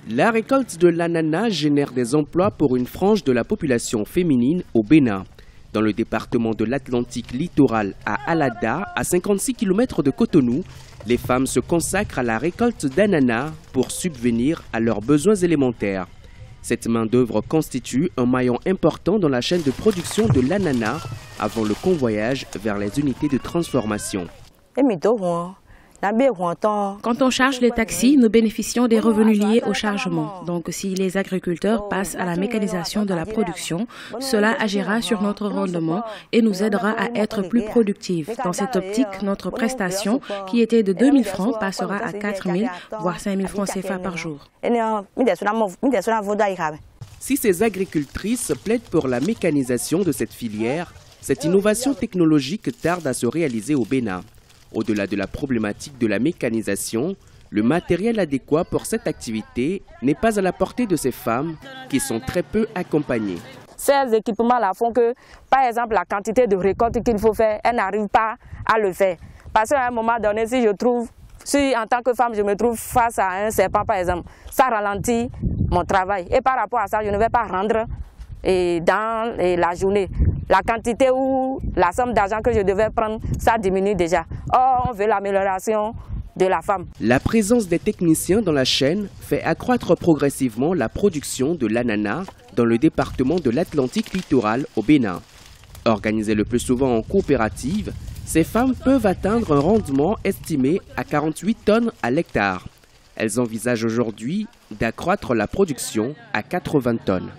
La récolte de l'ananas génère des emplois pour une frange de la population féminine au Bénin. Dans le département de l'Atlantique littoral à Alada, à 56 km de Cotonou, les femmes se consacrent à la récolte d'ananas pour subvenir à leurs besoins élémentaires. Cette main-d'œuvre constitue un maillon important dans la chaîne de production de l'ananas avant le convoyage vers les unités de transformation. Quand on charge les taxis, nous bénéficions des revenus liés au chargement. Donc si les agriculteurs passent à la mécanisation de la production, cela agira sur notre rendement et nous aidera à être plus productifs. Dans cette optique, notre prestation, qui était de 2 000 francs, passera à 4 000, voire 5 000 francs CFA par jour. Si ces agricultrices plaident pour la mécanisation de cette filière, cette innovation technologique tarde à se réaliser au Bénin. Au-delà de la problématique de la mécanisation, le matériel adéquat pour cette activité n'est pas à la portée de ces femmes qui sont très peu accompagnées. Ces équipements-là font que, par exemple, la quantité de récolte qu'il faut faire, elle n'arrive pas à le faire. Parce qu'à un moment donné, si en tant que femme, je me trouve face à un serpent, par exemple, ça ralentit mon travail. Et par rapport à ça, je ne vais pas rendre dans la journée. La quantité ou la somme d'argent que je devais prendre, ça diminue déjà. Or, on veut l'amélioration de la femme. La présence des techniciens dans la chaîne fait accroître progressivement la production de l'ananas dans le département de l'Atlantique littoral au Bénin. Organisées le plus souvent en coopérative, ces femmes peuvent atteindre un rendement estimé à 48 tonnes à l'hectare. Elles envisagent aujourd'hui d'accroître la production à 80 tonnes.